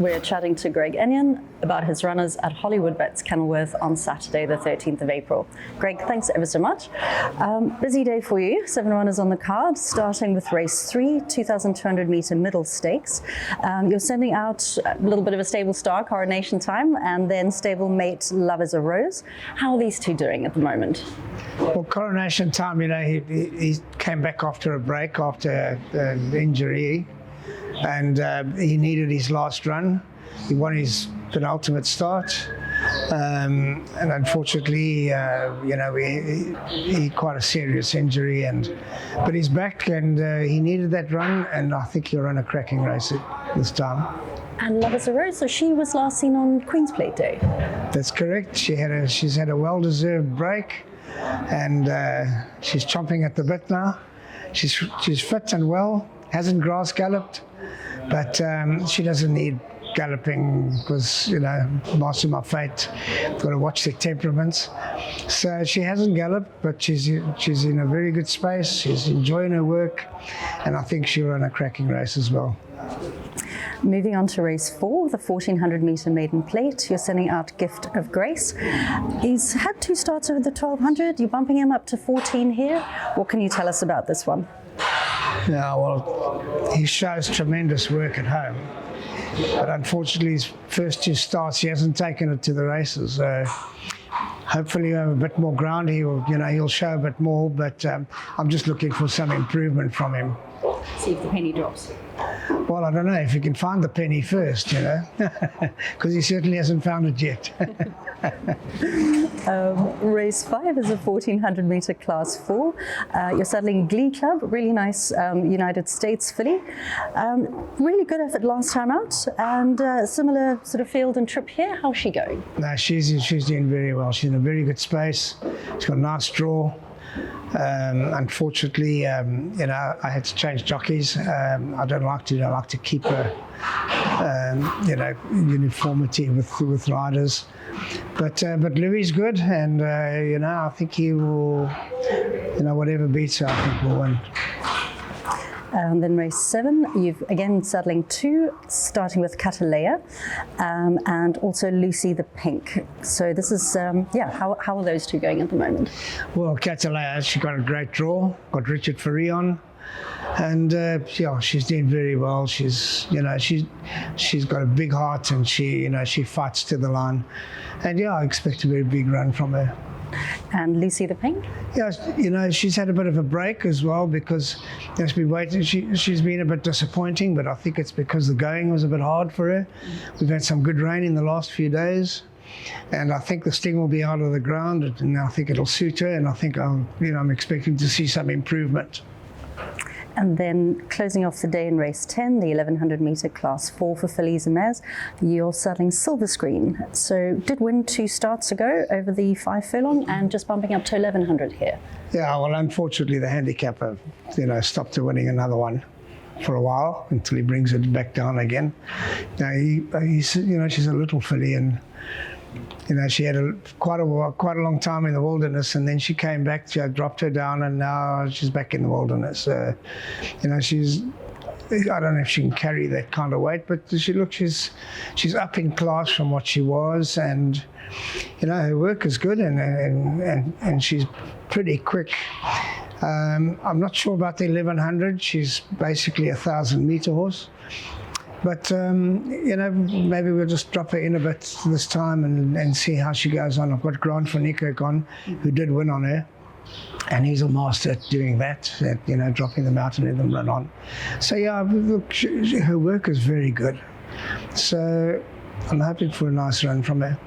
We're chatting to Greg Ennion about his runners at Hollywood Bets Kenilworth on Saturday, the 13th of April. Greg, thanks ever so much. Busy day for you. 7 runners on the card, starting with race 3, 2,200 meter middle stakes. You're sending out a little bit of a stable star, Coronation Time, and then stable mate Love is a Rose. How are these two doing at the moment? Well, Coronation Time, he came back after a break after the injury, and he needed his last run. He won his penultimate start, and unfortunately, he quite a serious injury, but he's back, and he needed that run, and I think he'll run a cracking race this time. And Love is a Rose, so she was last seen on Queen's Plate Day. That's correct. She's had a well-deserved break, and she's chomping at the bit now. She's fit and well, hasn't grass galloped, but she doesn't need galloping because, Master My Fate, got to watch their temperaments. So she hasn't galloped, but she's in a very good space. She's enjoying her work, and I think she'll run a cracking race as well. Moving on to race 4, the 1,400 metre maiden plate. You're sending out Gift of Grace. He's had 2 starts over the 1,200. You're bumping him up to 14 here. What can you tell us about this one? Yeah, well, he shows tremendous work at home, but unfortunately his first 2 starts he hasn't taken it to the races. Hopefully he'll have a bit more ground. He'll show a bit more, but I'm just looking for some improvement from him. See if the penny drops. Well, I don't know if he can find the penny first, because he certainly hasn't found it yet. Race 5 is a 1,400 metre class 4. You're saddling Glee Club, really nice United States filly. Really good effort last time out, and similar sort of field and trip here. How's she going? No, she's doing very well. She's in a very good space. She's got a nice draw. Unfortunately, I had to change jockeys. I don't like to. I like to keep a, uniformity with riders. But Louis good, and I think he will. Whatever beats her, I think will win. And then race 7, you've again saddling 2, starting with Catala, and also Lucy the Pink. So this is, how are those 2 going at the moment? Well, Catala, she got a great draw, got Richard Ferrion, and she's doing very well. She's got a big heart, and she fights to the line, and I expect a very big run from her. And Lucy the Pink? Yeah, she's had a bit of a break as well because she's been waiting. She's been a bit disappointing, but I think it's because the going was a bit hard for her. We've had some good rain in the last few days, and I think the sting will be out of the ground, and I think it'll suit her, and I think I'm expecting to see some improvement. And then closing off the day in race 10, the 1,100 metre class 4 for fillies and mares, you're saddling Silver Screen. So did win 2 starts ago over the 5 furlong and just bumping up to 1,100 here. Yeah, well, unfortunately the handicapper, stopped her winning another one for a while until he brings it back down again. Now she's a little filly, and she had quite a long time in the wilderness, and then she came back. She dropped her down, and now she's back in the wilderness. I don't know if she can carry that kind of weight, but she's up in class from what she was, and her work is good, and she's pretty quick. I'm not sure about the 1,100. She's basically a 1,000-meter horse. But, maybe we'll just drop her in a bit this time and see how she goes on. I've got Grant van Niekerk on, who did win on her, and he's a master at doing that, dropping them out and letting them run on. So, look, her work is very good. So I'm hoping for a nice run from her.